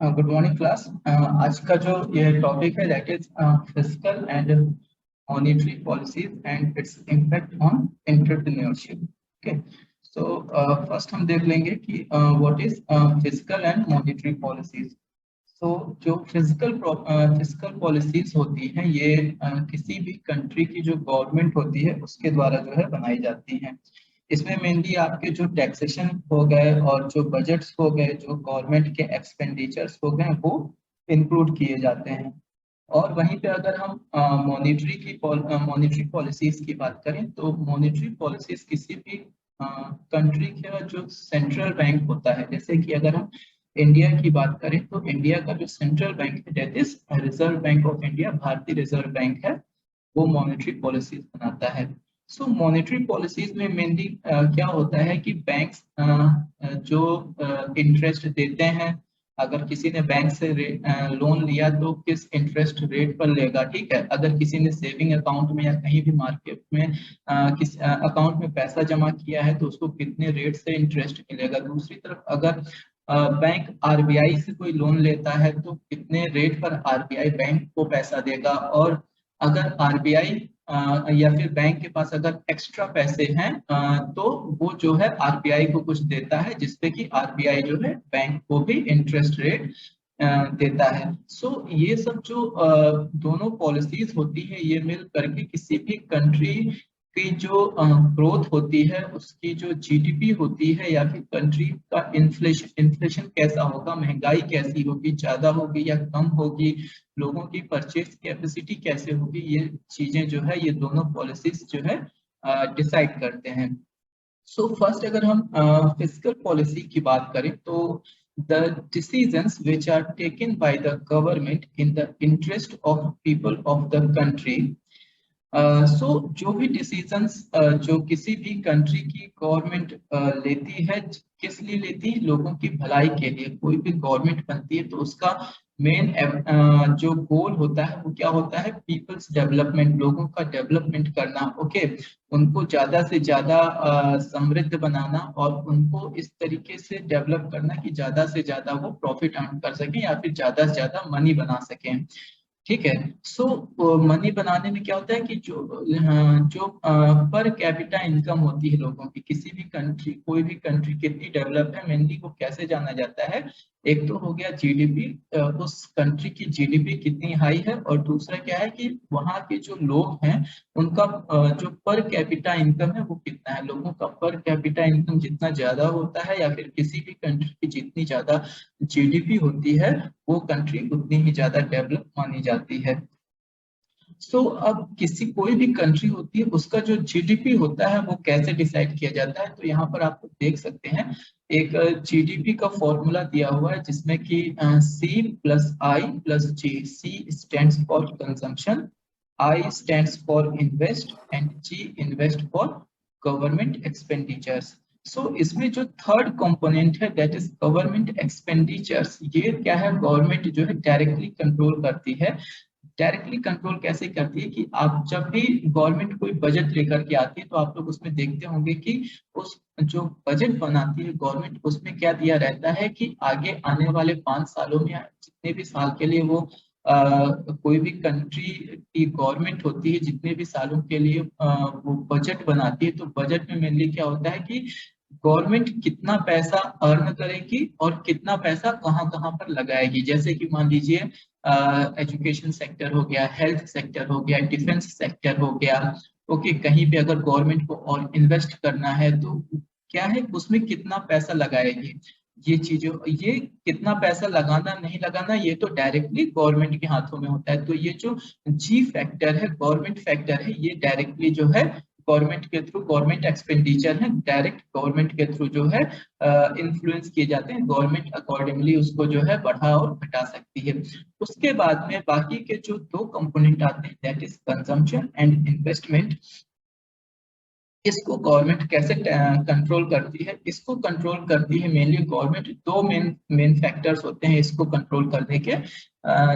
Good morning class. आज का जो ये टॉपिक है that is fiscal and monetary policies and its impact on entrepreneurship. Okay, so first हम देख लेंगे कि what is fiscal and monetary policies. So जो फिस्कल पॉलिसीज होती हैं ये किसी भी कंट्री की जो गवर्नमेंट होती है उसके द्वारा जो है बनाई जाती हैं। इसमें मेनली आपके जो टैक्सेशन हो गए और जो बजट्स हो गए, जो गवर्नमेंट के एक्सपेंडिचर्स हो गए, वो इंक्लूड किए जाते हैं। और वहीं पे अगर हम मॉनेटरी पॉलिसीज की बात करें तो मॉनेटरी पॉलिसीज किसी भी कंट्री का जो सेंट्रल बैंक होता है, जैसे कि अगर हम इंडिया की बात करें तो इंडिया का जो सेंट्रल बैंक है that is reserve bank of India, भारतीय रिजर्व बैंक है, वो मॉनेटरी पॉलिसीज बनाता है। सो मॉनेटरी पॉलिसीज में मेनली क्या होता है कि बैंक्स जो इंटरेस्ट देते हैं, अगर किसी ने बैंक से लोन लिया तो किस इंटरेस्ट रेट पर लेगा, ठीक है। अगर किसी ने सेविंग अकाउंट में या कहीं भी मार्केट में किस अकाउंट में पैसा जमा किया है तो उसको कितने रेट से इंटरेस्ट मिलेगा। दूसरी तरफ अगर बैंक आरबीआई से कोई लोन लेता है तो कितने रेट पर आरबीआई बैंक को पैसा देगा। और अगर आरबीआई या फिर बैंक के पास अगर एक्स्ट्रा पैसे हैं तो वो जो है आरबीआई को कुछ देता है, जिसपे कि आरबीआई जो है बैंक को भी इंटरेस्ट रेट देता है। सो ये सब जो दोनों पॉलिसीज होती है ये मिल करके किसी भी कंट्री की जो ग्रोथ होती है, उसकी जो जीडीपी होती है या फिर कंट्री का इन्फ्लेशन कैसा होगा, महंगाई कैसी होगी, ज्यादा होगी या कम होगी, लोगों की परचेज कैपेसिटी कैसे होगी, ये चीजें जो है ये दोनों पॉलिसीज जो है डिसाइड करते हैं। सो फर्स्ट अगर हम फिस्कल पॉलिसी की बात करें तो the decisions which are taken by the government in the interest of people of the country। जो भी डिसीजंस जो किसी भी कंट्री की गवर्नमेंट लेती है, किस लिए लेती है, लोगों की भलाई के लिए। कोई भी गवर्नमेंट बनती है तो उसका मेन जो गोल होता है वो क्या होता है, पीपल्स डेवलपमेंट, लोगों का डेवलपमेंट करना। ओके, उनको ज्यादा से ज्यादा समृद्ध बनाना और उनको इस तरीके से डेवलप करना कि ज्यादा से ज्यादा वो प्रॉफिट अर्न कर सकें या फिर ज्यादा से ज्यादा मनी बना सकें, ठीक है। सो मनी बनाने में क्या होता है कि जो पर कैपिटा इनकम होती है लोगों की, किसी भी कंट्री, कोई भी कंट्री कितनी डेवलप है मेनली वो कैसे जाना जाता है। एक तो हो गया जीडीपी, उस कंट्री की जीडीपी कितनी हाई है, और दूसरा क्या है कि वहाँ के जो लोग हैं उनका जो पर कैपिटा इनकम है वो कितना है। लोगों का पर कैपिटा इनकम जितना ज्यादा होता है या फिर किसी भी कंट्री की जितनी ज्यादा जीडीपी होती है वो कंट्री उतनी ही ज्यादा डेवलप मानी जाती है। अब किसी कोई भी कंट्री होती है उसका जो जीडीपी होता है वो कैसे डिसाइड किया जाता है, तो यहाँ पर आप देख सकते हैं एक जीडीपी का फॉर्मूला दिया हुआ है जिसमें कि C plus I plus G. C stands for consumption, I stands for invest and G invest for government expenditures. इसमें जो थर्ड कंपोनेंट है दैट इज गवर्नमेंट एक्सपेंडिचर्स। ये क्या है, गवर्नमेंट जो है डायरेक्टली कंट्रोल करती है। डायरेक्टली कंट्रोल कैसे करती है कि आप जब भी गवर्नमेंट कोई बजट लेकर के आती है तो आप लोग उसमें देखते होंगे कि उस जो बजट बनाती है गवर्नमेंट उसमें क्या दिया रहता है कि आगे आने वाले 5 सालों में जितने भी साल के लिए वो कोई भी कंट्री की गवर्नमेंट होती है, जितने भी सालों के लिए वो बजट बनाती है, तो बजट में मेनली क्या होता है कि गवर्नमेंट कितना पैसा अर्न करेगी और कितना पैसा कहाँ कहाँ पर लगाएगी। जैसे कि मान लीजिए एजुकेशन सेक्टर हो गया, हेल्थ सेक्टर हो गया, डिफेंस सेक्टर हो गया। ओके, कहीं पे अगर गवर्नमेंट को और इन्वेस्ट करना है तो क्या है उसमें कितना पैसा लगाएगी। ये चीजों, ये कितना पैसा लगाना नहीं लगाना ये तो डायरेक्टली गवर्नमेंट के हाथों में होता है। तो ये जो जी फैक्टर है, गवर्नमेंट फैक्टर है, ये डायरेक्टली जो है गवर्नमेंट के थ्रू, गवर्नमेंट एक्सपेंडिचर है, डायरेक्ट गवर्नमेंट के थ्रू जो है इन्फ्लुएंस किए जाते हैं। गवर्नमेंट अकॉर्डिंगली उसको जो है बढ़ा और घटा सकती है। उसके बाद में बाकी के जो दो कंपोनेंट आते हैं that is consumption and investment. इसको गवर्नमेंट कैसे कंट्रोल करती है, इसको कंट्रोल करती है मेनली गवर्नमेंट। दो मेन मेन फैक्टर्स होते हैं इसको कंट्रोल करने के।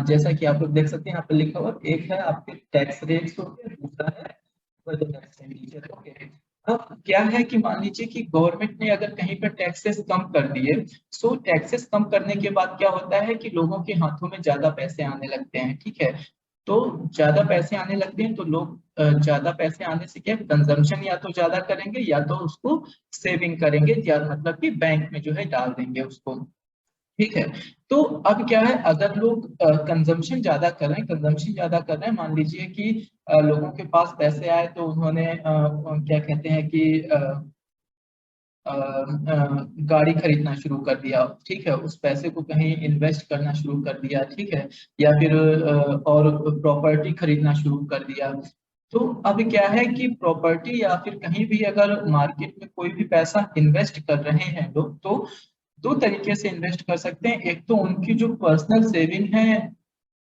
जैसा कि आप लोग देख सकते हैं यहाँ पर लिखा हुआ, एक है आपके टैक्स रेट्स हो गए, दूसरा है एक्सपेंडिचर हो गए। अब क्या है कि मान लीजिए कि गवर्नमेंट ने अगर कहीं पर टैक्सेस कम कर दिए, सो टैक्सेस कम करने के बाद क्या होता है कि लोगों के हाथों में ज्यादा पैसे आने लगते हैं, ठीक है। तो ज्यादा पैसे आने लगते हैं तो लोग ज्यादा पैसे आने से क्या कंजम्पशन या तो ज्यादा करेंगे या तो उसको सेविंग करेंगे, या मतलब कि बैंक में जो है डाल देंगे उसको, ठीक है। तो अब क्या है, अगर लोग कंजम्पशन ज्यादा कर रहे हैं, मान लीजिए कि लोगों के पास पैसे आए तो उन्होंने क्या कहते हैं कि गाड़ी खरीदना शुरू कर दिया, ठीक है, उस पैसे को कहीं इन्वेस्ट करना शुरू कर दिया, ठीक है, या फिर और प्रॉपर्टी खरीदना शुरू कर दिया। तो अब क्या है कि प्रॉपर्टी या फिर कहीं भी अगर मार्केट में कोई भी पैसा इन्वेस्ट कर रहे हैं लोग, तो दो तरीके से इन्वेस्ट कर सकते हैं। एक तो उनकी जो पर्सनल सेविंग है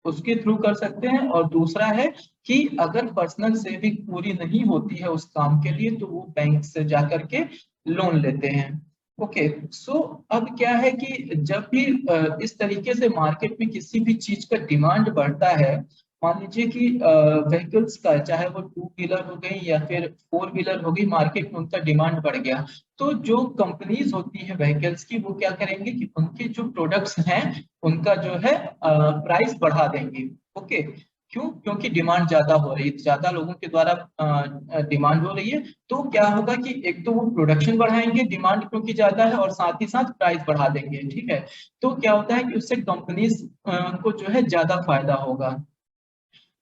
उसके थ्रू कर सकते हैं, और दूसरा है कि अगर पर्सनल सेविंग पूरी नहीं होती है उस काम के लिए तो वो बैंक से जाकर के लोन लेते हैं। ओके, सो अब क्या है कि जब भी इस तरीके से मार्केट में किसी भी चीज का डिमांड बढ़ता है, मान लीजिए कि व्हीकल्स का, चाहे वो टू व्हीलर हो गई या फिर फोर व्हीलर हो गई, मार्केट में उनका डिमांड बढ़ गया, तो जो कंपनीज होती है व्हीकल्स की वो क्या करेंगे कि उनके जो प्रोडक्ट्स हैं उनका जो है प्राइस बढ़ा देंगे। ओके, क्यों? क्योंकि डिमांड ज्यादा हो रही है, ज्यादा लोगों के द्वारा डिमांड हो रही है, तो क्या होगा कि एक तो वो प्रोडक्शन बढ़ाएंगे, डिमांड क्योंकि ज्यादा है, और साथ ही साथ प्राइस बढ़ा देंगे, ठीक है। तो क्या होता है कि उससे कंपनीज को जो है ज्यादा फायदा होगा।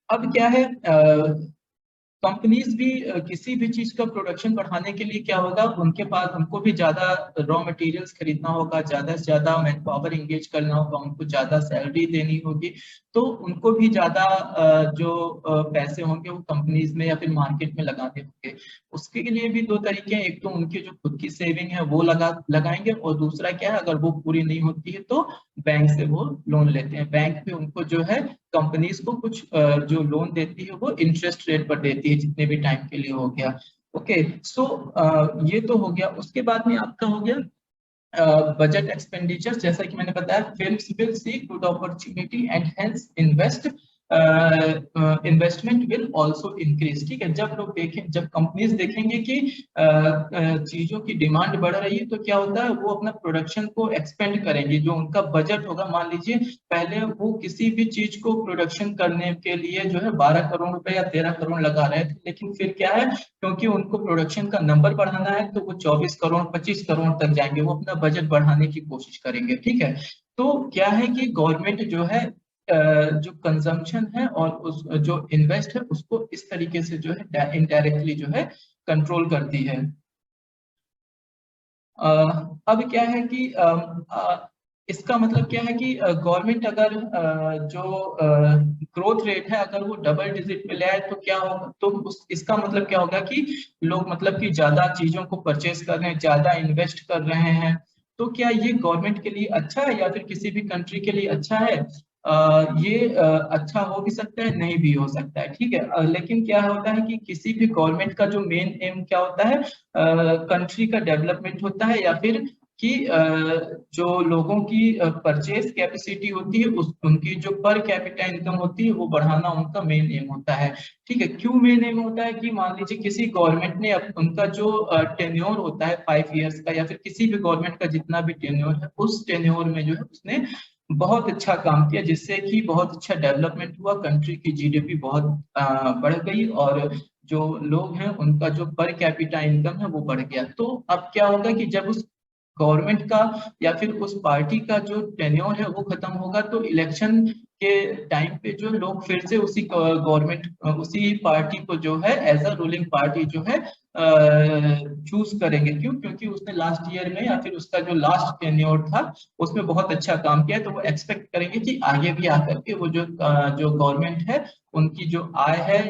अब क्या है, कंपनीज भी किसी भी चीज का प्रोडक्शन बढ़ाने के लिए क्या होगा, उनके पास उनको भी ज्यादा रॉ मटेरियल्स खरीदना होगा, ज्यादा से ज्यादा मैन पावर इंगेज करना होगा, उनको ज्यादा सैलरी देनी होगी, तो उनको भी ज्यादा जो पैसे होंगे वो कंपनीज में या फिर मार्केट में लगाने होंगे। उसके लिए भी दो तरीके हैं, एक तो उनकी जो खुद की सेविंग है वो लगाएंगे, और दूसरा क्या है, अगर वो पूरी नहीं होती है तो बैंक से वो लोन लेते हैं। बैंक पे उनको जो है कंपनीज को कुछ जो लोन देती है वो इंटरेस्ट रेट पर देती है, जितने भी टाइम के लिए हो गया। ओके, सो ये तो हो गया। उसके बाद में आपका हो गया बजट एक्सपेंडिचर। जैसा कि मैंने बताया, films will see good opportunity and hence investment will also increase, ठीक है। जब लोग देखें, जब कंपनीज देखेंगे कि चीजों की डिमांड बढ़ रही है, तो क्या होता है, वो अपना प्रोडक्शन को एक्सपेंड करेंगे। जो उनका बजट होगा, मान लीजिए पहले वो किसी भी चीज को प्रोडक्शन करने के लिए जो है 12 करोड़ रुपए या 13 करोड़ लगा रहे थे, लेकिन फिर क्या है, क्योंकि उनको प्रोडक्शन का नंबर बढ़ाना है तो वो 24 करोड़ 25 करोड़ तक जाएंगे, वो अपना बजट बढ़ाने की कोशिश करेंगे, ठीक है। तो क्या है कि गवर्नमेंट जो है जो कंजम्पशन है और उस जो इन्वेस्ट है उसको इस तरीके से जो है इनडायरेक्टली जो है कंट्रोल करती है। अ, अब क्या है कि इसका मतलब क्या है कि गवर्नमेंट अगर जो ग्रोथ रेट है अगर वो डबल डिजिट पे ले आए तो क्या होगा, तो इसका मतलब क्या होगा कि लोग मतलब कि ज्यादा चीजों को परचेस कर रहे हैं, ज्यादा इन्वेस्ट कर रहे हैं। तो क्या ये गवर्नमेंट के लिए अच्छा है या फिर किसी भी कंट्री के लिए अच्छा है? ये अच्छा हो भी सकता है, नहीं भी हो सकता है, ठीक है। लेकिन क्या होता है कि किसी भी गवर्नमेंट का जो मेन एम क्या होता है, कंट्री का डेवलपमेंट होता है, या फिर कि जो लोगों की परचेज कैपेसिटी होती है, उस उनकी जो पर कैपिटा इनकम होती है वो बढ़ाना उनका मेन एम होता है, ठीक है। क्यों मेन एम होता है कि मान लीजिए किसी गवर्नमेंट ने उनका जो टेन्योर होता है 5 इयर्स का, या फिर किसी भी गवर्नमेंट का जितना भी टेन्योर है, उस टेन्योर में जो है उसने बहुत अच्छा काम किया, जिससे कि बहुत अच्छा डेवलपमेंट हुआ, कंट्री की जीडीपी बहुत बढ़ गई, और जो लोग हैं उनका जो पर कैपिटा इनकम है वो बढ़ गया। तो अब क्या होगा कि जब उस गवर्नमेंट का या फिर उस पार्टी का जो टेन्योर है वो खत्म होगा, तो इलेक्शन के टाइम पे जो लोग फिर से उसी गवर्नमेंट, उसी पार्टी को जो है एज अ रूलिंग पार्टी जो है चूज करेंगे। क्यों? क्योंकि उसने लास्ट ईयर में या फिर उसका जो लास्ट टेन्योर था उसमें बहुत अच्छा काम किया है, तो वो एक्सपेक्ट करेंगे कि आगे भी आकर के वो जो गवर्नमेंट है उनकी जो आय है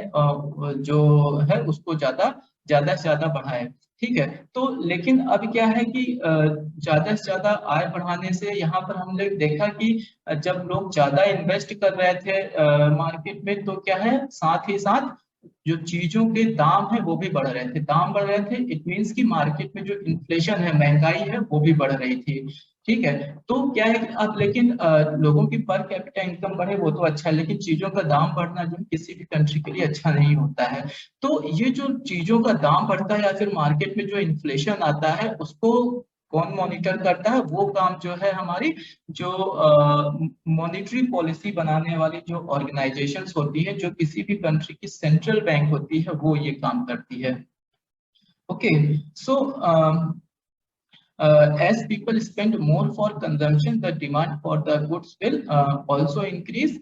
जो है उसको ज्यादा ज्यादा से ज्यादा बढ़ाए, ठीक है। तो लेकिन अब क्या है कि ज्यादा से ज्यादा आय बढ़ाने से यहाँ पर हमने देखा कि जब लोग ज्यादा इन्वेस्ट कर रहे थे मार्केट में, तो क्या है, साथ ही साथ जो चीजों के दाम है वो भी बढ़ रहे थे, दाम बढ़ रहे थे, इट मीन्स कि मार्केट में जो इन्फ्लेशन है, महंगाई है, वो भी बढ़ रही थी। ठीक है। तो क्या है कि अब लेकिन लोगों की पर कैपिटा इनकम बढ़े वो तो अच्छा है, लेकिन चीजों का दाम बढ़ना जो है किसी भी कंट्री के लिए अच्छा नहीं होता है। तो ये जो चीजों का दाम बढ़ता है या फिर मार्केट में जो इन्फ्लेशन आता है उसको कौन मॉनिटर करता है? वो काम जो है हमारी जो मॉनिटरी पॉलिसी बनाने वाली जो ऑर्गेनाइजेशंस होती है, जो किसी भी कंट्री की सेंट्रल बैंक होती है, वो ये काम करती है। Okay. So as people spend more for consumption, the demand for the goods will also increase.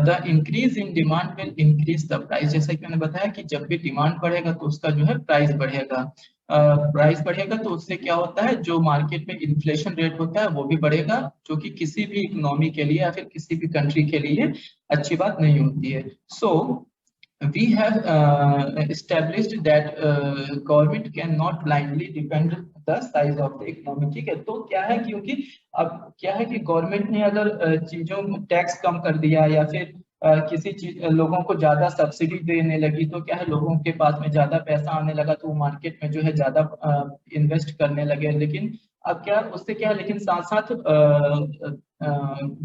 The increase in demand will increase the price. जैसा कि मैंने बताया कि जब भी डिमांड बढ़ेगा तो उसका जो है प्राइस बढ़ेगा। प्राइस बढ़ेगा तो उससे क्या होता है, जो मार्केट में इन्फ्लेशन रेट होता है वो भी बढ़ेगा, जो कि किसी भी इकोनॉमी के लिए या फिर किसी भी कंट्री के लिए अच्छी बात नहीं होती है। सो we have established that government cannot blindly depend the size of the economy। ठीक है, तो क्या है, क्योंकि अब क्या है कि गवर्नमेंट ने अगर चीजों में टैक्स कम कर दिया या फिर किसी चीज लोगों को ज्यादा सब्सिडी देने लगी, तो क्या है लोगों के पास में ज्यादा पैसा आने लगा तो वो मार्केट में जो है ज्यादा इन्वेस्ट करने लगे। लेकिन अब क्या उससे क्या है, लेकिन साथ साथ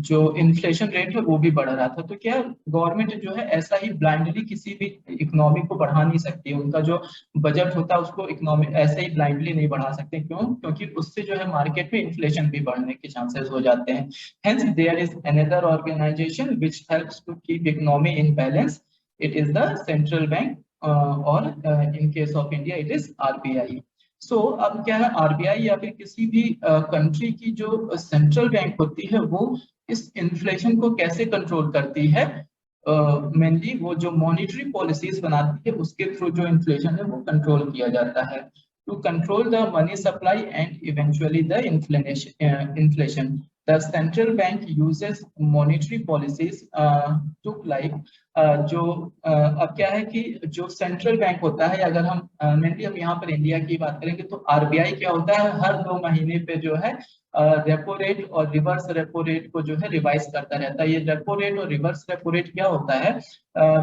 जो इन्फ्लेशन रेट है वो भी बढ़ रहा था। तो क्या गवर्नमेंट जो है ऐसा ही ब्लाइंडली किसी भी इकोनॉमी को बढ़ा नहीं सकती है। उनका जो बजट होता है उसको इकोनॉमी ऐसे ही ब्लाइंडली नहीं बढ़ा सकते। क्यों? क्योंकि उससे जो है मार्केट में इन्फ्लेशन भी बढ़ने के चांसेस हो जाते हैं। Hence there is another organisation which helps to keep economy in balance. It is the central bank, और in case of India it is RBI. So अब क्या है, आरबीआई या फिर किसी भी कंट्री की जो सेंट्रल बैंक होती है वो इस इन्फ्लेशन को कैसे कंट्रोल करती है? मेनली वो जो मॉनिटरी पॉलिसीज बनाती है उसके थ्रू जो इन्फ्लेशन है वो कंट्रोल किया जाता है। To control the money supply and eventually the inflation, the central bank uses monetary policies to like जो अब क्या है कि जो सेंट्रल बैंक होता है, अगर हम मेनली हम यहाँ पर इंडिया की बात करेंगे तो आरबीआई क्या होता है, हर 2 महीने पे जो है रेपो रेट और रिवर्स रेपो रेट को जो है रिवाइज करता रहता है। ये रेपो रेट और रिवर्स रेपो रेट क्या होता है,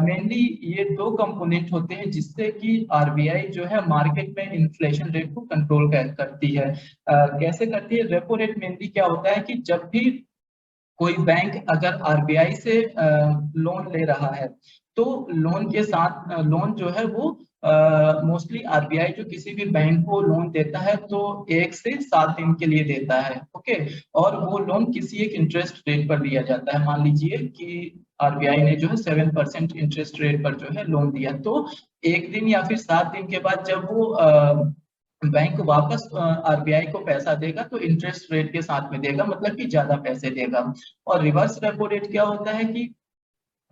मेनली ये दो कंपोनेंट होते हैं जिससे कि आरबीआई जो है मार्केट में इन्फ्लेशन रेट को कंट्रोल करती है। कैसे करती है? रेपो रेट मेनली क्या होता है कि जब भी कोई बैंक अगर आरबीआई से लोन ले रहा है तो लोन के साथ लोन जो है वो मोस्टली आरबीआई जो किसी भी बैंक को लोन देता है तो 1 से 7 दिन के लिए देता है। ओके। और वो लोन किसी एक इंटरेस्ट रेट पर दिया जाता है। मान लीजिए कि आरबीआई ने जो है 7% इंटरेस्ट रेट पर जो है लोन दिया, तो 1 दिन या फिर 7 दिन के बाद जब वो बैंक वापस आरबीआई को पैसा देगा तो इंटरेस्ट रेट के साथ में देगा, मतलब कि ज्यादा पैसे देगा। और रिवर्स रेपो रेट क्या होता है कि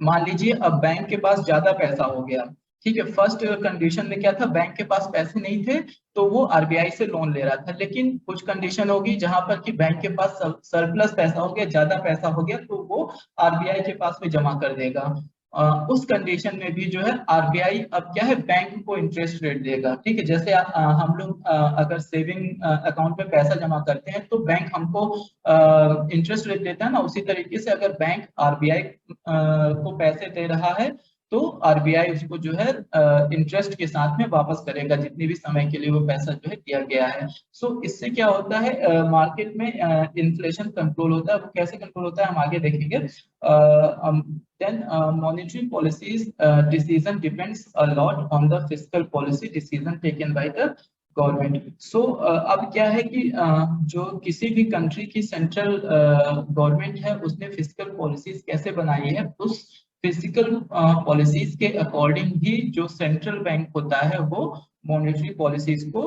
मान लीजिए अब बैंक के पास ज्यादा पैसा हो गया। ठीक है, फर्स्ट कंडीशन में क्या था, बैंक के पास पैसे नहीं थे तो वो आरबीआई से लोन ले रहा था। लेकिन कुछ कंडीशन होगी जहां पर कि बैंक के पास सरप्लस पैसा हो गया, ज्यादा पैसा हो गया, तो वो आरबीआई के पास में जमा कर देगा। उस कंडीशन में भी जो है आरबीआई अब क्या है बैंक को इंटरेस्ट रेट देगा। ठीक है, जैसे हम लोग अगर सेविंग अकाउंट में पैसा जमा करते हैं तो बैंक हमको इंटरेस्ट रेट देता है ना, उसी तरीके से अगर बैंक आरबीआई को पैसे दे रहा है तो आरबीआई उसको जो है इंटरेस्ट के साथ में वापस करेगा जितने भी समय के लिए वो पैसा जो है दिया गया है। सो इससे क्या होता है, मार्केट में इन्फ्लेशन कंट्रोल होता है। वो कैसे कंट्रोल होता है हम आगे देखेंगे। Then monetary policies decision depends a lot on the fiscal policy decision taken by the government. So अब क्या है कि जो किसी भी कंट्री की सेंट्रल गवर्नमेंट है उसने फिजिकल पॉलिसीज कैसे बनाई है, उस फिजिकल पॉलिसीज के अकॉर्डिंग ही जो सेंट्रल बैंक होता है वो मॉनेटरी पॉलिसीज को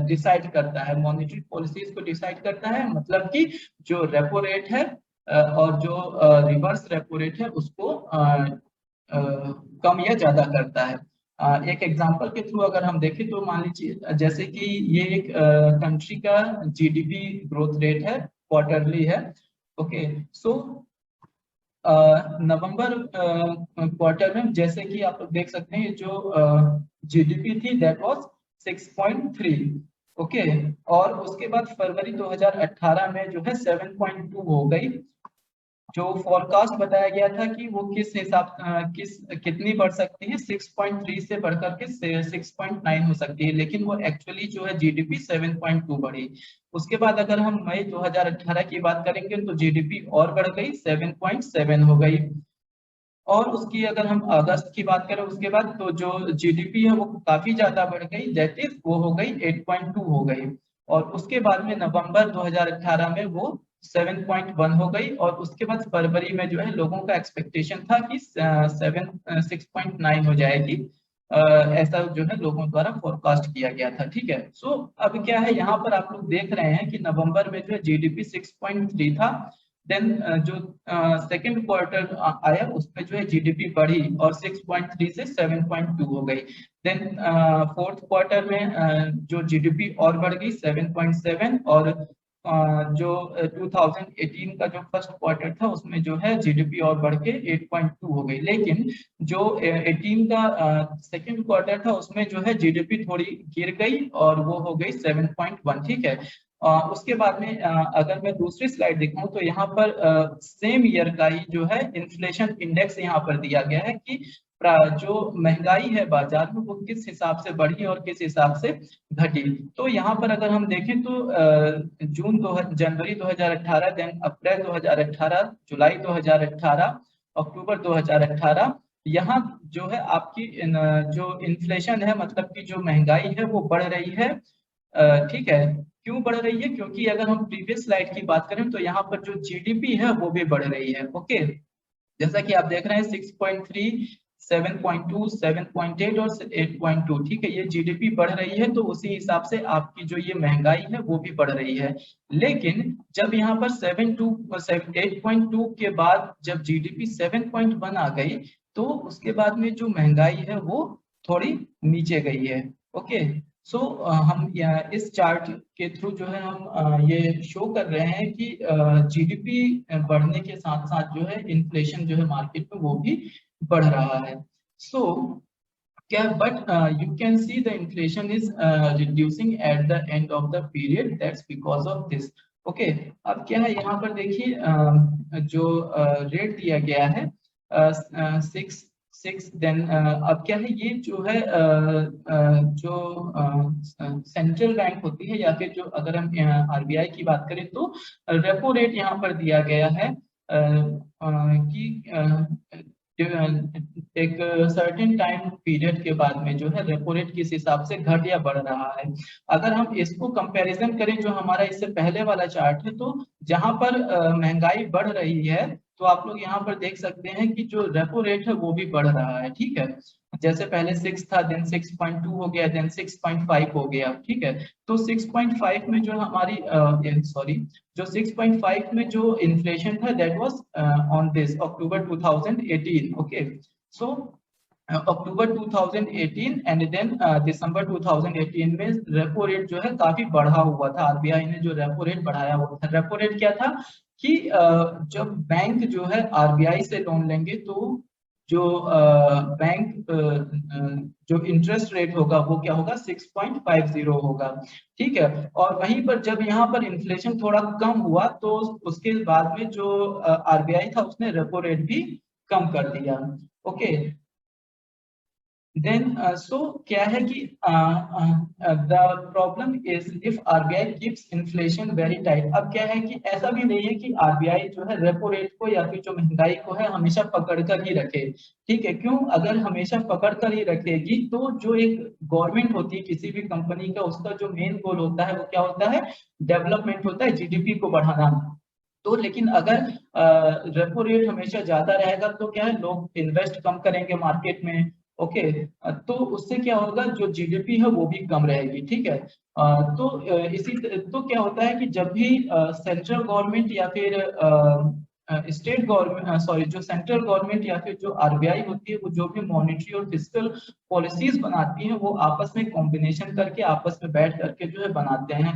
डिसाइड करता है। मॉनेटरी पॉलिसीज को डिसाइड करता है मतलब कि जो रेपो रेट है और जो रिवर्स रेपो रेट है उसको कम या ज्यादा करता है। एक एग्जांपल के थ्रू अगर हम देखें तो मान लीजिए जैसे कि ये एक कंट्री का जीडीपी ग्रोथ रेट है, क्वार्टरली है। ओके। सो नवंबर क्वार्टर में जैसे कि आप लोग देख सकते हैं जो जीडीपी थी दैट वाज 6.3। ओके। और उसके बाद फरवरी 2018 में जो है 7.2 हो गई। जो फोरकास्ट बताया गया था कि वो किस हिसाब कितनी बढ़ सकती है, 6.3 से बढ़कर के 6.9 हो सकती है, लेकिन वो एक्चुअली जो है जीडीपी 7.2 बढ़ी। उसके बाद अगर हम मई 2018 की बात करेंगे तो जीडीपी और बढ़ गई, 7.7 हो गई। और उसकी अगर हम अगस्त की बात करें उसके बाद, तो जो जीडीपी है वो काफी ज्यादा बढ़ गई, दैट इज वो हो गई 8.2 हो गई। और उसके बाद में नवंबर 2018 में वो 7.1 हो गई। और उसके बाद फरवरी में जो है लोगों का एक्सपेक्टेशन था कि 6.9 हो जाएगी। ऐसा जो है लोगों द्वारा फोरकास्ट किया गया था। ठीक है, सो अब क्या है, यहाँ पर आप लोग देख रहे हैं कि नवंबर में जो है जीडीपी 6.3 था। देन जो सेकेंड क्वार्टर आया उसमें जो है जीडीपी बढ़ी और 6.3 से 7.2 हो गई। देन फोर्थ क्वार्टर में जो जीडीपी और बढ़ गई 7.7। और जो 2018 का जो फर्स्ट क्वार्टर था उसमें जो है जीडीपी और बढ़ के 8.2 हो गई। लेकिन जो 18 का सेकेंड क्वार्टर था उसमें जो है जीडीपी थोड़ी गिर गई और वो हो गई 7.1। ठीक है, उसके बाद में अगर मैं दूसरी स्लाइड दिखाऊं तो यहाँ पर सेम ईयर का ही जो है इन्फ्लेशन इंडेक्स यहाँ पर दिया गया है कि जो महंगाई है बाजार में वो किस हिसाब से बढ़ी और किस हिसाब से घटी। तो यहाँ पर अगर हम देखें तो जनवरी 2018, देन अप्रैल 2018, जुलाई 2018, अक्टूबर 2018, यहाँ जो है आपकी जो इन्फ्लेशन है, मतलब कि जो महंगाई है वो बढ़ रही है। ठीक है, क्यों बढ़ रही है, क्योंकि अगर हम प्रीवियस स्लाइड की बात करें तो यहाँ पर जो जीडीपी है वो भी बढ़ रही है। ओके, जैसा कि आप देख रहे हैं 6.3, 7.2, 7.8 और 8.2। ठीक है, ये जीडीपी बढ़ रही है तो उसी हिसाब से आपकी जो ये महंगाई है वो भी बढ़ रही है। लेकिन जब यहाँ पर 8.2 के बाद जब जीडीपी 7.1 आ गई तो उसके बाद में जो महंगाई है वो थोड़ी नीचे गई है। ओके, सो हम इस चार्ट के थ्रू जो है हम ये शो कर रहे हैं कि जीडीपी बढ़ने के साथ साथ जो है इन्फ्लेशन जो है मार्केट में वो भी बढ़ रहा है। सो क्या but you can see the inflation is reducing at the end of the period, that's because of this. Okay, अब क्या है यहाँ पर देखिए जो रेट दिया गया है 6 देन अब क्या है, ये जो है जो सेंट्रल बैंक होती है या फिर जो अगर हम आरबीआई की बात करें तो रेपो रेट यहाँ पर दिया गया है कि एक सर्टेन टाइम पीरियड के बाद में जो है रेपो रेट किस हिसाब से घट या बढ़ रहा है। अगर हम इसको कंपैरिजन करें जो हमारा इससे पहले वाला चार्ट है, तो जहां पर महंगाई बढ़ रही है तो आप लोग यहाँ पर देख सकते हैं कि जो रेपो रेट है वो भी बढ़ रहा है। ठीक है, जैसे पहले 6 था, देन 6.2 हो गया, देन 6.5 हो गया। ठीक है, तो 6.5 में जो हमारी सॉरी जो 6.5 में जो इन्फ्लेशन था that was on this October 2018। Okay, so October 2018 and then दिसंबर 2018 में रेपो रेट जो है काफी बढ़ा हुआ था। आरबीआई ने जो रेपो रेट बढ़ाया हुआ था, रेपो रेट क्या था कि जब बैंक जो है आरबीआई से लोन लेंगे तो जो बैंक जो इंटरेस्ट रेट होगा वो क्या होगा, 6.50 होगा। ठीक है, और वहीं पर जब यहाँ पर इन्फ्लेशन थोड़ा कम हुआ तो उसके बाद में जो आरबीआई था उसने रेपो रेट भी कम कर दिया। ओके, देन सो क्या है कि the problem is if RBI keeps inflation very tight. अब क्या है कि ऐसा भी नहीं है कि आरबीआई जो है रेपो रेट को या फिर जो महंगाई को है हमेशा पकड़ कर ही रखे। ठीक है, क्यों, अगर हमेशा पकड़ कर ही रखेगी तो जो एक गवर्नमेंट होती है किसी भी कंपनी का, उसका जो मेन गोल होता है वो क्या होता है, डेवलपमेंट होता है, जीडीपी को बढ़ाना। तो लेकिन अगर रेपो रेट हमेशा ज्यादा रहेगा तो क्या है, लोग इन्वेस्ट कम करेंगे मार्केट में। ओके, तो उससे क्या होगा, जो जीडीपी है वो भी कम रहेगी। ठीक है, तो तो क्या होता है कि जब भी सेंट्रल गवर्नमेंट या फिर स्टेट गवर्नमेंट सॉरी जो सेंट्रल गवर्नमेंट या फिर जो आरबीआई होती है वो जो भी मॉनेटरी और फिस्कल पॉलिसीज बनाती है वो आपस में कॉम्बिनेशन करके आपस में बैठ करके जो है बनाते हैं।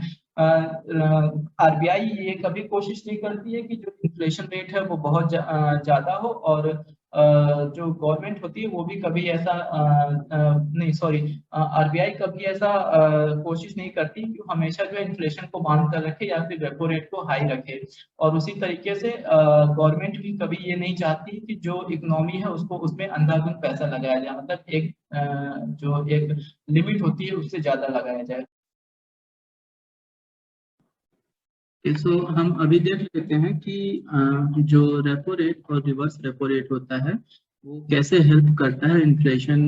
आरबीआई ये कभी कोशिश नहीं करती है कि जो इन्फ्लेशन रेट है वो बहुत ज्यादा हो और जो गवर्नमेंट होती है वो भी कभी ऐसा नहीं सॉरी आरबीआई कभी ऐसा कोशिश नहीं करती कि वो हमेशा जो है इन्फ्लेशन को बांध कर रखे या फिर रेपो रेट को हाई रखे। और उसी तरीके से गवर्नमेंट भी कभी ये नहीं चाहती कि जो इकोनॉमी है उसको उसमें अंधाधुंध पैसा लगाया जाए, मतलब एक जो एक लिमिट होती है उससे ज्यादा लगाया जाए। सो हम अभी देख लेते हैं कि जो रेपो रेट और रिवर्स रेपो रेट होता है वो कैसे हेल्प करता है इन्फ्लेशन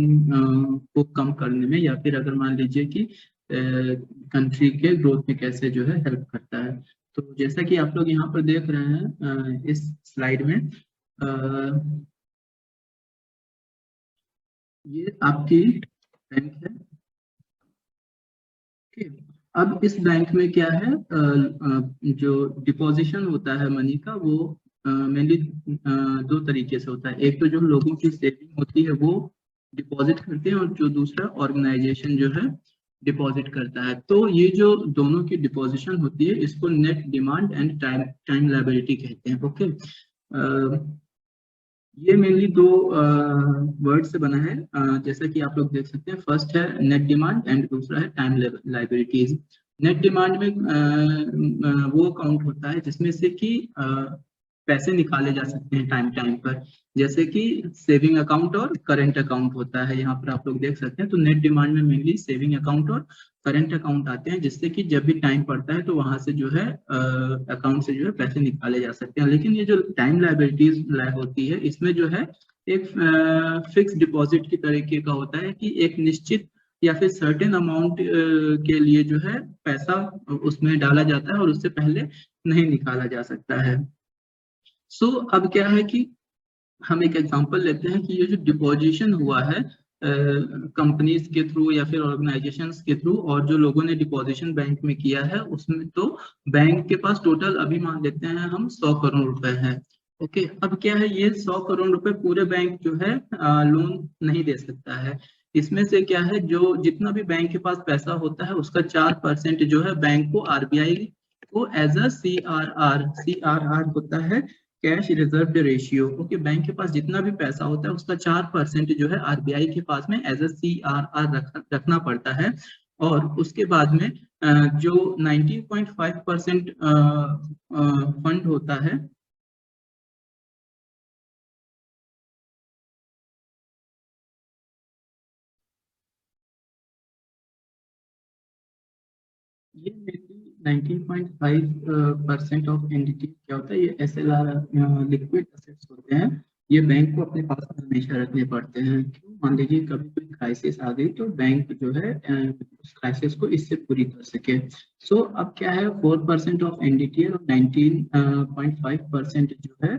को कम करने में, या फिर अगर मान लीजिए कि कंट्री के ग्रोथ में कैसे जो है हेल्प करता है। तो जैसा कि आप लोग यहाँ पर देख रहे हैं इस स्लाइड में, ये आपकी बैंक है। अब इस बैंक में क्या है, जो डिपॉजिशन होता है मनी का वो मेनली दो तरीके से होता है। एक तो जो लोगों की सेविंग होती है वो डिपॉजिट करते हैं, और जो दूसरा ऑर्गेनाइजेशन जो है डिपॉजिट करता है। तो ये जो दोनों की डिपॉजिशन होती है इसको net demand and time liability कहते हैं। ओके, ये मेनली दो वर्ड से बना है, जैसा कि आप लोग देख सकते हैं। फर्स्ट है नेट डिमांड एंड दूसरा है टाइम लाइबिलिटीज। नेट डिमांड में वो अकाउंट होता है जिसमें से कि पैसे निकाले जा सकते हैं टाइम टाइम पर, जैसे कि सेविंग अकाउंट और करंट अकाउंट होता है। यहाँ पर आप लोग देख सकते हैं। तो नेट डिमांड में मेनली सेविंग अकाउंट और करंट अकाउंट आते हैं, जिससे कि जब भी टाइम पड़ता है तो वहां से जो है अकाउंट से जो है पैसे निकाले जा सकते हैं। लेकिन ये जो टाइम लायबिलिटीज होती है इसमें जो है एक फिक्स डिपॉजिट की तरीके का होता है कि एक निश्चित या फिर सर्टेन अमाउंट के लिए जो है पैसा उसमें डाला जाता है और उससे पहले नहीं निकाला जा सकता है। सो अब क्या है कि हम एक एग्जांपल लेते हैं कि ये जो डिपॉजिशन हुआ है कंपनीज के थ्रू या फिर ऑर्गेनाइजेशंस के थ्रू, और जो लोगों ने डिपॉजिशन बैंक में किया है उसमें तो बैंक के पास टोटल अभी मान लेते हैं हम 100 करोड़ रुपए है। ओके, अब क्या है, ये 100 करोड़ रुपए पूरे बैंक जो है लोन नहीं दे सकता है। इसमें से क्या है, जो जितना भी बैंक के पास पैसा होता है उसका 4% जो है बैंक को आरबीआई को एज अ CRR होता है, cash reserve ratio. Okay, bank के पास जितना भी पैसा होता है उसका 4% जो है आरबीआई के पास में एज अ CRR रखना पड़ता है। और उसके बाद में जो 19.5% फंड होता है, ये मेनली 19.5% ऑफ एनडीटी क्या होता है, ये SLR लिक्विड एसेट्स होते हैं। ये बैंक को अपने पास हमेशा रखने पड़ते हैं। क्यों, मान लीजिए कभी कोई क्राइसिस आ गई तो बैंक जो है उस क्राइसिस को इससे पूरी कर सके। सो अब क्या है, 4% ऑफ एनडीटी और 19.5% जो है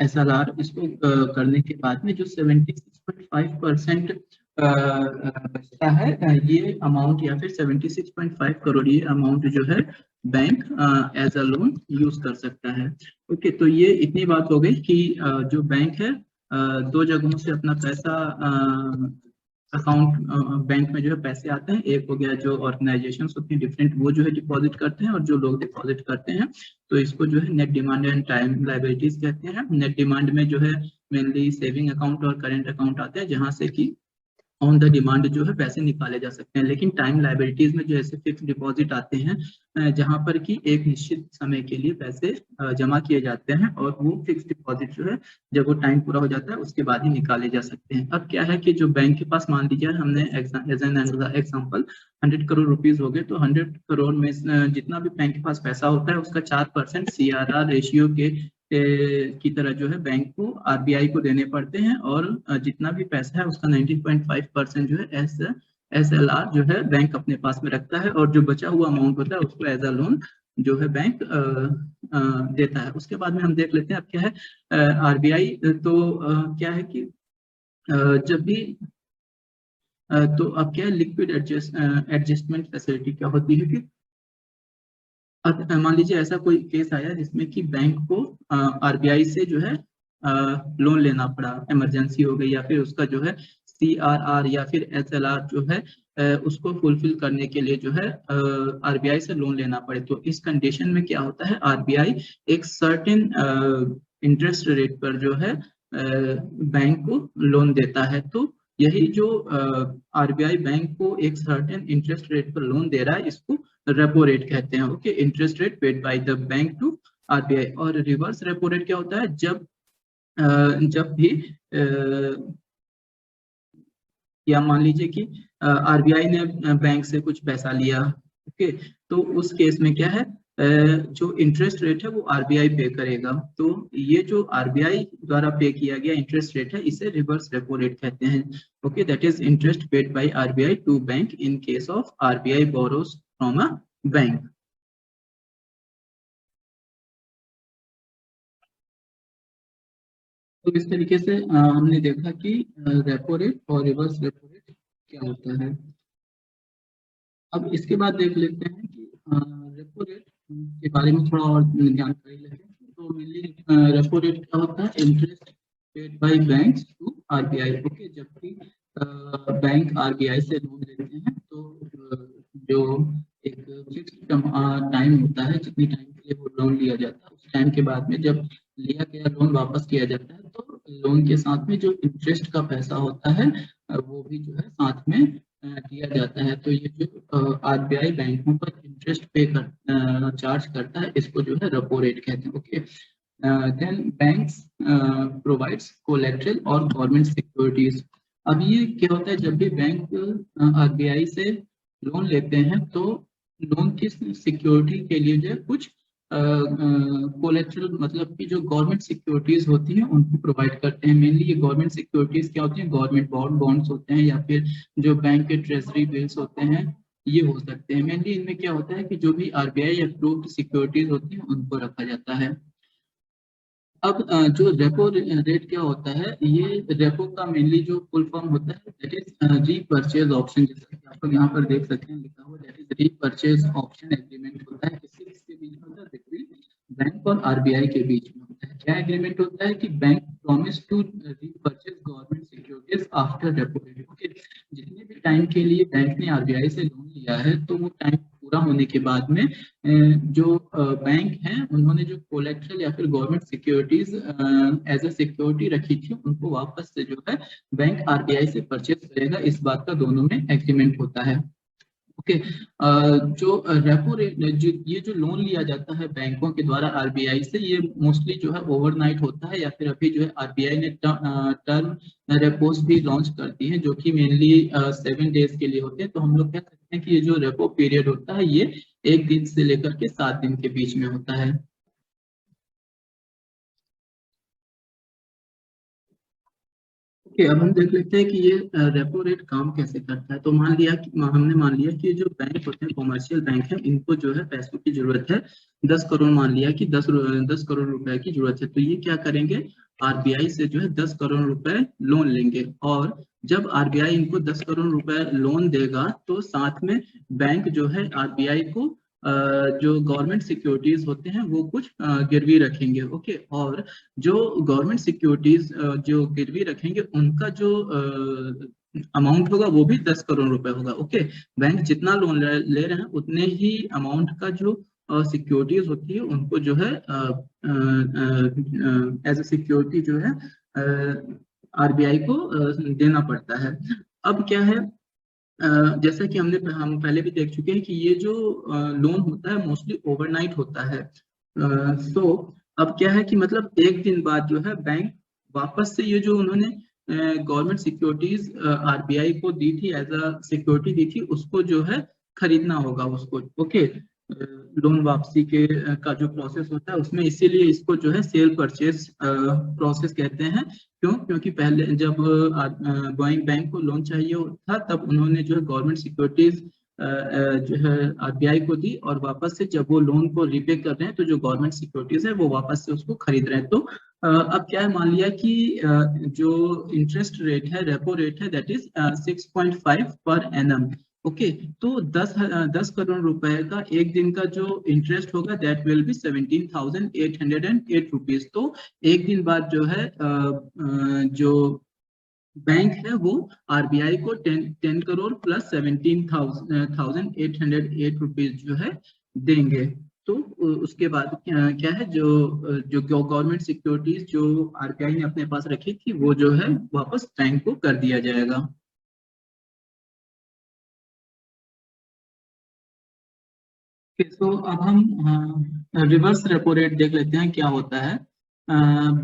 SLR, इसको करने के बाद में जो 76.5% बचता है, ये अमाउंट या फिर 76.5 करोड़ ये अमाउंट जो है bank as a loan use कर सकता है। ओके, तो ये इतनी बात हो गई कि जो बैंक है दो जगहों से अपना पैसा अकाउंट बैंक में जो है पैसे आते हैं। एक हो गया जो ऑर्गेनाइजेशन होती है डिफरेंट, वो जो है डिपॉजिट करते हैं, और जो लोग डिपॉजिट करते हैं। तो इसको जो है net demand and time liabilities कहते हैं। नेट डिमांड में जो है मेनली सेविंग अकाउंट और करेंट अकाउंट आते हैं, जहां से कि ऑन द डिमांड जो है पैसे निकाले जा सकते हैं। लेकिन टाइम लायबिलिटीज में जो ऐसे फिक्स डिपॉजिट आते हैं जहां पर कि एक निश्चित समय के लिए पैसे जमा किए जाते हैं, और वो फिक्स डिपॉजिट जो है जब वो टाइम पूरा हो जाता है उसके बाद ही निकाले जा सकते हैं। अब क्या है कि जो बैंक के पास मान लीजिए हमने as an example 100 crore rupees हो गए, तो 100 करोड़ में जितना भी बैंक के पास पैसा होता है उसका 4% CRR रेशियो के की तरह जो है बैंक को आरबीआई को देने पड़ते हैं। और जितना भी पैसा है उसका 19.5% जो है SLR जो है बैंक अपने पास में रखता है, और जो बचा हुआ अमाउंट होता है उसको एज अ लोन जो है बैंक देता है। उसके बाद में हम देख लेते हैं अब क्या है आरबीआई। तो क्या है कि जब भी तो अब क्या है, लिक्विड एडजस्टमेंट फैसिलिटी क्या होती है कि अब मान लीजिए ऐसा कोई केस आया जिसमें कि बैंक को आरबीआई से जो है लोन लेना पड़ा, इमरजेंसी हो गई, या फिर उसका जो है CRR या फिर SLR जो है उसको फुलफिल करने के लिए जो है आरबीआई से लोन लेना पड़े। तो इस कंडीशन में क्या होता है, आरबीआई एक सर्टेन इंटरेस्ट रेट पर जो है बैंक को लोन देता है। तो यही जो आरबीआई बैंक को एक सर्टेन इंटरेस्ट रेट पर लोन दे रहा है, इसको रेपो रेट कहते हैं। Okay, interest rate paid by the bank to RBI. और रिवर्स रेपो रेट क्या होता है? जब भी या मान लीजिए कि आरबीआई ने बैंक से कुछ पैसा लिया, ओके, तो उस केस में क्या है, जो इंटरेस्ट रेट है वो आरबीआई पे करेगा। तो ये जो आरबीआई द्वारा पे किया गया इंटरेस्ट रेट है, इसे रिवर्स रेपो रेट कहते हैं। Okay, that is interest paid by RBI to bank in case of RBI borrows from a bank. तो इस तरीके से हमने देखा कि रेपो रेट और रिवर्स रेपो रेट क्या होता है। अब इसके बाद देख लेते हैं कि रेपो रेट के बारे में थोड़ा और जानकारी लेते हैं। तो मेनली रेपो रेट क्या होता है? Interest paid by banks to RBI. Okay, जब भी बैंक आरबीआई से लोन लेते हैं तो जो एक फिक्स्ड टाइम होता है, जितनी टाइम के लिए वो लोन लिया जाता है, उस टाइम के बाद में जब लिया गया लोन वापस किया जाता है, तो लोन के साथ में जो इंटरेस्ट का पैसा होता है वो भी जो है साथ में दिया जाता है। तो ये जो आरबीआई बैंकों पर इंटरेस्ट पे चार्ज करता है, इसको जो है रेपो रेट कहते हैं। Okay, then banks provides collateral और गवर्नमेंट सिक्योरिटीज। अब ये क्या होता है? जब भी बैंक आरबीआई से लोन लेते हैं तो लोन की सिक्योरिटी के लिए जो है कुछ कोलेट्रल, मतलब कि जो गवर्नमेंट सिक्योरिटीज होती हैं उनको प्रोवाइड करते हैं। मेनली ये गवर्नमेंट सिक्योरिटीज क्या होती हैं? गवर्नमेंट बॉन्ड्स होते हैं, या फिर जो बैंक के ट्रेजरी बिल्स होते हैं, ये हो सकते हैं। मेनली इनमें क्या होता है कि जो भी आरबीआई अप्रूव्ड सिक्योरिटीज होती हैं उनको रखा जाता है। अब जो रेपो रेट क्या होता है? ये रेपो का मेनली जो फुल फॉर्म होता है दैट इज रीपर्चेज ऑप्शन। जैसा कि आप लोग यहाँ पर देख सकते हैं लिखा हुआ, that is repurchase option agreement होता है। किसके बीच में होता है? बिटवीन बैंक और आरबीआई के बीच में होता है। क्या एग्रीमेंट होता है? कि bank promise to repurchase government securities after repo rate. Okay, जितने भी टाइम के लिए बैंक ने आरबीआई से लोन लिया है, तो वो टाइम पूरा होने के बाद में जो बैंक हैं उन्होंने जो कोलेट्रल या फिर government securities as a security रखी थी, उनको वापस से जो है बैंक आरबीआई से परचेज करेगा। इस बात का दोनों में एग्रीमेंट होता है। ओके, जो रेपो रेट, जो ये जो लोन लिया जाता है बैंकों के द्वारा आरबीआई से, ये मोस्टली जो है ओवरनाइट होता है, या फिर अभी जो है आरबीआई ने टर्म रेपोस भी लॉन्च कर दी है, जो कि मेनली 7 डेज के लिए होते हैं। तो हम लोग कह सकते हैं कि ये जो रेपो पीरियड होता है, ये 1 दिन से लेकर के 7 दिन के बीच में होता है। ओके, अब हम देख लेते हैं कि ये रेपो रेट काम कैसे करता है। तो हमने मान लिया कि जो बैंक होते हैं, कॉमर्शियल बैंक है, इनको जो है पैसों की जरूरत है। 10 करोड़ मान लिया कि 10 करोड़ रुपए की जरूरत है। तो ये क्या करेंगे? आरबीआई से जो है 10 करोड़ रुपए लोन लेंगे। और जब आरबीआई इनको 10 करोड़ रुपए लोन देगा, तो साथ में बैंक जो है आरबीआई को जो गवर्नमेंट सिक्योरिटीज होते हैं वो कुछ गिरवी रखेंगे। ओके, और जो गवर्नमेंट सिक्योरिटीज जो गिरवी रखेंगे, उनका जो अमाउंट होगा वो भी 10 करोड़ रुपए होगा। ओके, बैंक जितना लोन ले रहे हैं उतने ही अमाउंट का जो सिक्योरिटीज होती है उनको जो है एज ए सिक्योरिटी जो है आरबीआई को देना पड़ता है। अब क्या है, जैसा कि हम पहले भी देख चुके हैं कि ये जो लोन होता है मोस्टली ओवरनाइट होता है। सो अब क्या है कि मतलब 1 दिन बाद जो है बैंक वापस से ये जो उन्होंने गवर्नमेंट सिक्योरिटीज आरबीआई को दी थी, एज अ सिक्योरिटी दी थी, उसको जो है खरीदना होगा उसको। ओके, लोन वापसी का जो प्रोसेस होता है उसमें, इसीलिए इसको जो है सेल परचेज प्रोसेस कहते हैं। क्यों? क्योंकि पहले जब गोइंग बैंक को लोन चाहिए था, तब उन्होंने जो है गवर्नमेंट सिक्योरिटीज जो है आरबीआई को दी, और वापस से जब वो लोन को रीपे कर रहे हैं, तो जो गवर्नमेंट सिक्योरिटीज है वो वापस से उसको खरीद रहे हैं। तो अब क्या है, मान लिया कि जो इंटरेस्ट रेट है, रेपो रेट है, that is 6.5 per annum. Okay, तो 10 करोड़ रुपए का 1 दिन का जो इंटरेस्ट होगा, दैट विल बी 17,808 रुपीज। तो 1 दिन बाद जो है जो बैंक है वो आरबीआई को 10 करोड़ प्लस 17,808 रुपीज जो है देंगे। तो उसके बाद क्या है, जो जो गवर्नमेंट सिक्योरिटीज जो आरबीआई ने अपने पास रखी थी वो जो है वापस बैंक को कर दिया जाएगा। तो अब हम रिवर्स रेपो रेट देख लेते हैं क्या होता है।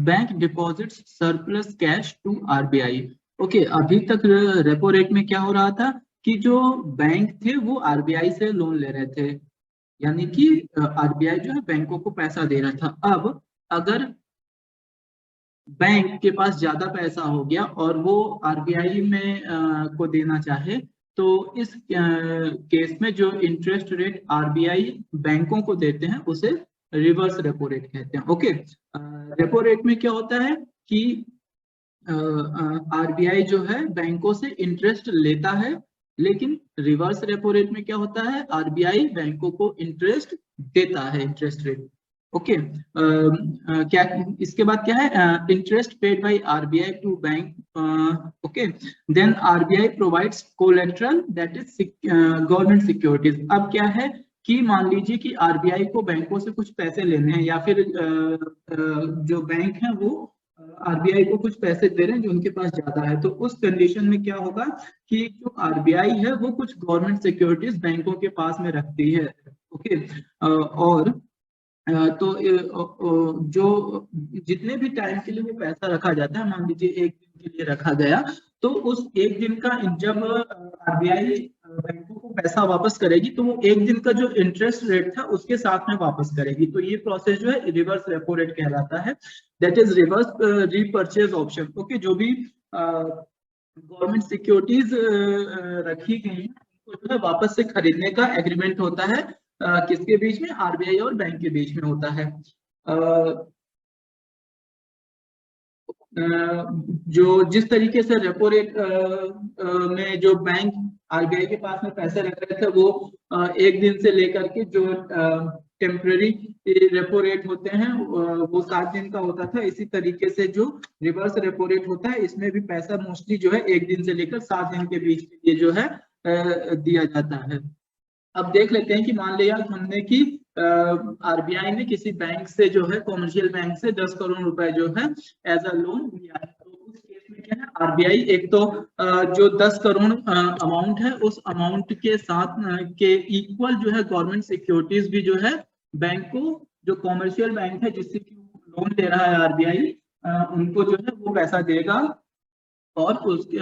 Bank deposits surplus cash to RBI. Okay, अभी तक रेपो रेट में क्या हो रहा था कि जो बैंक थे वो आरबीआई से लोन ले रहे थे, यानी कि आरबीआई जो है बैंकों को पैसा दे रहा था। अब अगर बैंक के पास ज्यादा पैसा हो गया और वो आरबीआई में को देना चाहे, तो इस केस में जो इंटरेस्ट रेट आरबीआई बैंकों को देते हैं उसे रिवर्स रेपो रेट कहते हैं। ओके, रेपो रेट में क्या होता है कि आरबीआई जो है बैंकों से इंटरेस्ट लेता है, लेकिन रिवर्स रेपो रेट में क्या होता है, आरबीआई बैंकों को इंटरेस्ट देता है, इंटरेस्ट रेट। ओके, क्या इसके बाद क्या है, interest paid by RBI to bank. Okay, then RBI provides collateral that is government securities. अब क्या है कि मान लीजिए कि आरबीआई को बैंकों से कुछ पैसे लेने हैं, या फिर जो बैंक है वो आरबीआई को कुछ पैसे दे रहे हैं जो उनके पास ज्यादा है, तो उस कंडीशन में क्या होगा कि जो आरबीआई है वो कुछ गवर्नमेंट सिक्योरिटीज बैंकों के पास में रखती है। ओके, और तो जो जितने भी टाइम के लिए वो पैसा रखा जाता है, मान लीजिए एक दिन के लिए रखा गया, तो उस एक दिन का जब आरबीआई बैंकों को पैसा वापस करेगी तो वो एक दिन का जो इंटरेस्ट रेट था उसके साथ में वापस करेगी। तो ये प्रोसेस जो है रिवर्स रेपो रेट कहलाता है, that is reverse repurchase option. Okay, जो भी गवर्नमेंट सिक्योरिटीज रखी गई है उनको जो है वापस से खरीदने का एग्रीमेंट होता है, किसके बीच में, आरबीआई और बैंक के बीच में होता है। जो जिस तरीके से रेपो रेट में जो बैंक आरबीआई के पास में पैसे रख रहे थे वो एक दिन से लेकर के जो टेम्पररी रेपो रेट होते हैं वो 7 दिन का होता था, इसी तरीके से जो रिवर्स रेपो रेट होता है इसमें भी पैसा मोस्टली जो है एक दिन से लेकर 7 दिन के बीच के लिए जो है दिया जाता है। अब देख लेते हैं कि मान लिया हमने कि आरबीआई ने किसी बैंक से जो है, कॉमर्शियल बैंक से 10 करोड़ रुपए जो है एज अ लोन लिया है, तो उस केस में क्या है, आरबीआई एक तो जो 10 करोड़ अमाउंट है उस अमाउंट के साथ के इक्वल जो है गवर्नमेंट सिक्योरिटीज भी जो है बैंक को, जो कॉमर्शियल बैंक है जिससे कि लोन ले रहा है आरबीआई, उनको जो है वो पैसा देगा और उसके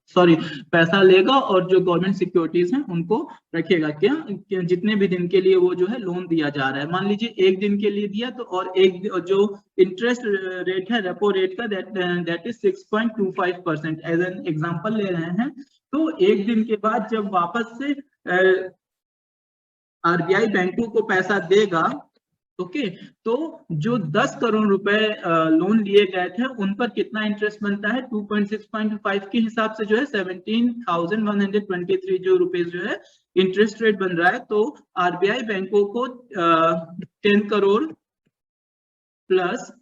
सॉरी पैसा लेगा, और जो गवर्नमेंट सिक्योरिटीज हैं उनको रखेगा। क्या जितने भी दिन के लिए वो जो है लोन दिया जा रहा है, मान लीजिए एक दिन के लिए दिया, तो और एक जो इंटरेस्ट रेट है रेपो रेट का that is 6.25% as an example ले रहे हैं। तो एक दिन के बाद जब वापस से आरबीआई बैंकों को पैसा देगा, ओके, तो जो 10 करोड़ रुपए लोन लिए गए थे उन पर कितना इंटरेस्ट बनता है, 2.6.5 के हिसाब से जो है 17,123 जो रुपए जो है इंटरेस्ट रेट बन रहा है। तो आरबीआई बैंकों को 10 करोड़ प्लस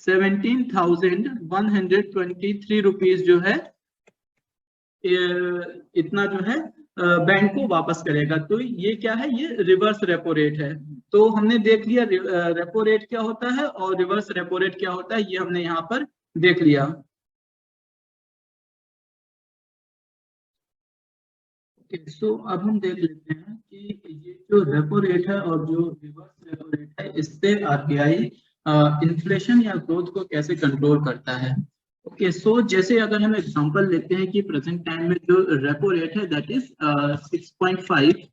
17,123 रुपीज जो है इतना जो है बैंक को वापस करेगा। तो ये क्या है, ये रिवर्स रेपो रेट है। तो हमने देख लिया रेपो रेट क्या होता है और रिवर्स रेपो रेट क्या होता है, ये हमने यहाँ पर देख लिया। सो अब हम देख लेते हैं कि ये जो रेपो रेट है और जो रिवर्स रेपो रेट है इससे आरबीआई इन्फ्लेशन या ग्रोथ को कैसे कंट्रोल करता है। ओके, सो जैसे अगर हम एग्जांपल लेते हैं कि प्रेजेंट टाइम में जो रेपो रेट है दैट इज 6.5,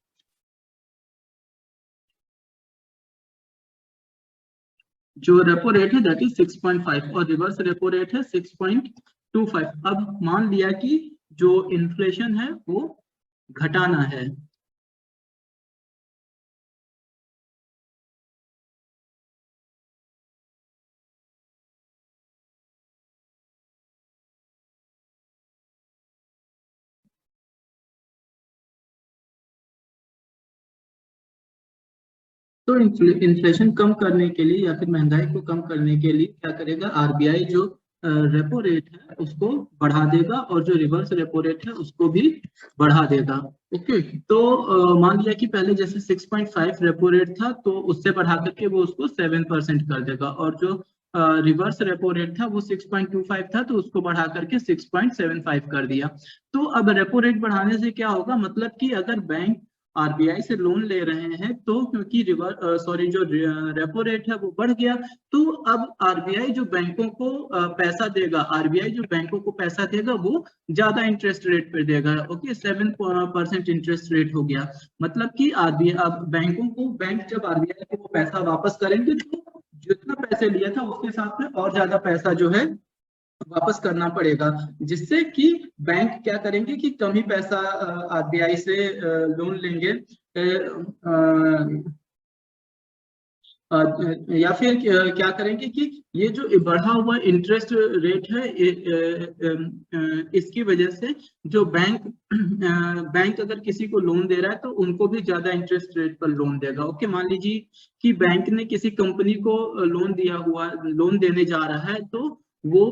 जो रेपो रेट है दैट इज 6.5 और रिवर्स रेपो रेट है 6.25। अब मान लिया कि जो इन्फ्लेशन है वो घटाना है, तो इन्फ्लेशन कम करने के लिए या फिर महंगाई को कम करने के लिए क्या करेगा आरबीआई, जो रेपो रेट है उसको बढ़ा देगा और जो रिवर्स रेपो रेट है उसको भी बढ़ा देगा। ओके, तो मान लिया कि पहले जैसे 6.5 रेपो रेट था तो उससे बढ़ा करके वो उसको 7% कर देगा, और जो रिवर्स रेपो रेट था वो 6.25 था तो उसको बढ़ा करके 6.75 कर दिया। तो अब रेपो रेट बढ़ाने से क्या होगा, मतलब कि अगर बैंक आरबीआई से लोन ले रहे हैं तो क्योंकि जो रेपो रेट है वो बढ़ गया, तो अब आरबीआई जो बैंकों को पैसा देगा, आरबीआई जो बैंकों को पैसा देगा वो ज्यादा इंटरेस्ट रेट पे देगा। ओके, 7% इंटरेस्ट रेट हो गया, मतलब कि आरबीआई अब बैंकों को, बैंक जब आरबीआई को पैसा वापस करेंगे तो जितना पैसे लिया था उसके साथ में और ज्यादा पैसा जो है वापस करना पड़ेगा, जिससे कि बैंक क्या करेंगे कि कम ही पैसा आरबीआई से लोन लेंगे, या फिर क्या करेंगे कि ये जो बढ़ा हुआ इंटरेस्ट रेट है इसकी वजह से जो बैंक अगर किसी को लोन दे रहा है तो उनको भी ज्यादा इंटरेस्ट रेट पर लोन देगा। ओके, मान लीजिए कि बैंक ने किसी कंपनी को लोन देने जा रहा है, तो वो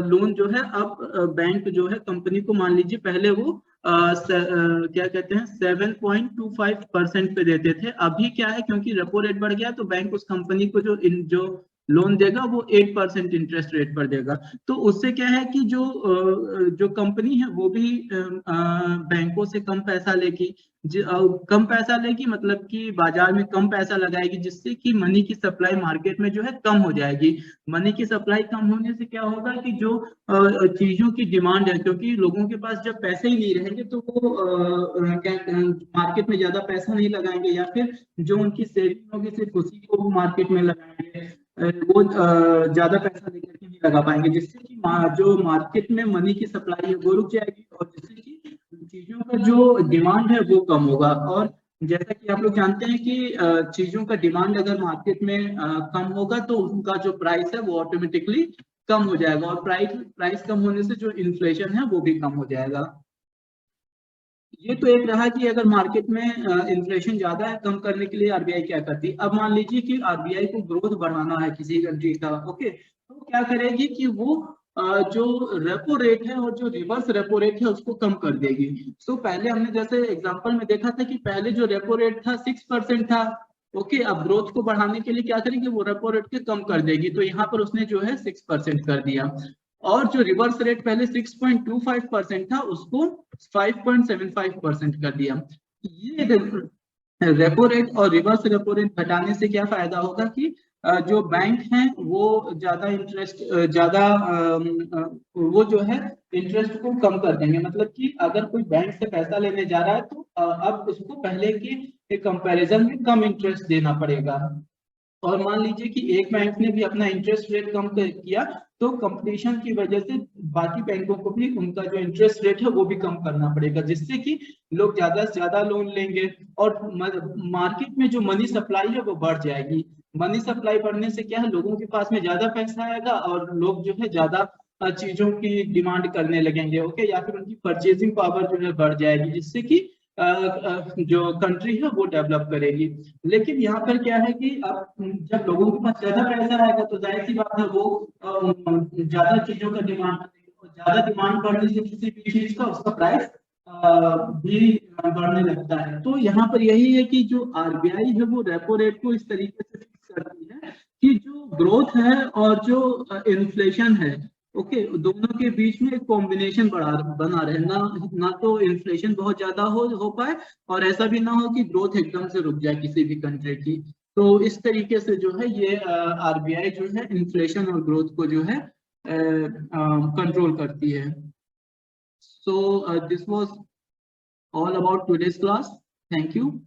लोन जो है, अब बैंक जो है कंपनी को, मान लीजिए पहले वो क्या कहते हैं 7.25% पे देते थे, अभी क्या है क्योंकि रेपो रेट बढ़ गया तो बैंक उस कंपनी को जो लोन देगा वो 8% इंटरेस्ट रेट पर देगा। तो उससे क्या है कि जो कंपनी है वो भी बैंकों से कम पैसा लेगी, कम पैसा लेगी मतलब कि बाजार में कम पैसा लगाएगी, जिससे कि मनी की सप्लाई मार्केट में जो है कम हो जाएगी। मनी की सप्लाई कम होने से क्या होगा कि जो चीजों की डिमांड है, क्योंकि लोगों के पास जब पैसे ही नहीं रहेंगे तो वो मार्केट में ज्यादा पैसा नहीं लगाएंगे, या फिर जो उनकी सेविंग होगी सिर्फ उसी को वो मार्केट में लगाएंगे, वो ज्यादा पैसा लेकर के नहीं लगा पाएंगे, जिससे कि जो मार्केट में मनी की सप्लाई है वो रुक जाएगी, और जिससे कि चीजों का जो डिमांड है वो कम होगा। और जैसा कि आप लोग जानते हैं कि चीजों का डिमांड अगर मार्केट में कम होगा तो उनका जो प्राइस है वो ऑटोमेटिकली कम हो जाएगा, और प्राइस कम होने से जो इन्फ्लेशन है वो भी कम हो जाएगा। ये तो एक रहा कि अगर मार्केट में इन्फ्लेशन ज्यादा है, कम करने के लिए आरबीआई क्या करती है। अब मान लीजिए कि आरबीआई को ग्रोथ बढ़ाना है किसी कंट्री का, ओके, तो क्या करेगी कि वो जो रेपो रेट है और जो रिवर्स रेपो रेट है उसको कम कर देगी। तो पहले हमने जैसे एग्जांपल में देखा था कि पहले जो रेपो रेट था 6% था, ओके, अब ग्रोथ को बढ़ाने के लिए क्या करेंगे, वो रेपो रेट के कम कर देगी, तो यहाँ पर उसने जो है 6% कर दिया। और जो रिवर्स रेट पहले 6.25% था उसको 5.75% कर दिया। ये रेपो रेट और रिवर्स रेपो रेट घटाने से क्या फायदा होगा कि जो बैंक हैं वो वो जो है इंटरेस्ट को कम कर देंगे, मतलब कि अगर कोई बैंक से पैसा लेने जा रहा है तो अब उसको पहले के कंपैरिजन में कम इंटरेस्ट देना पड़ेगा। और मान लीजिए कि एक बैंक ने भी अपना इंटरेस्ट रेट कम किया तो कंपटीशन की वजह से बाकी बैंकों को भी उनका जो इंटरेस्ट रेट है वो भी कम करना पड़ेगा, जिससे कि लोग ज्यादा से ज्यादा लोन लेंगे और मार्केट में जो मनी सप्लाई है वो बढ़ जाएगी। मनी सप्लाई बढ़ने से क्या है, लोगों के पास में ज्यादा पैसा आएगा और लोग जो है ज्यादा चीजों की डिमांड करने लगेंगे, ओके, या फिर उनकी परचेजिंग पावर जो है बढ़ जाएगी, जिससे कि जो कंट्री है वो डेवलप करेगी। लेकिन यहाँ पर क्या है कि अब जब लोगों के पास ज्यादा पैसा आएगा तो जाहिर सी बात है वो ज्यादा चीजों का डिमांड करेंगे, और ज्यादा डिमांड बढ़ने से किसी भी चीज का उसका प्राइस भी बढ़ने लगता है। तो यहाँ पर यही है कि जो आरबीआई है वो रेपो रेट को इस तरीके से फिक्स करती है कि जो ग्रोथ है और जो इन्फ्लेशन है, ओके, दोनों के बीच में एक कॉम्बिनेशन बना रहे, ना तो इन्फ्लेशन बहुत ज्यादा हो पाए और ऐसा भी ना हो कि ग्रोथ एकदम से रुक जाए किसी भी कंट्री की। तो इस तरीके से जो है ये आरबीआई जो है इन्फ्लेशन और ग्रोथ को जो है कंट्रोल करती है। So this was all about today's class. Thank you.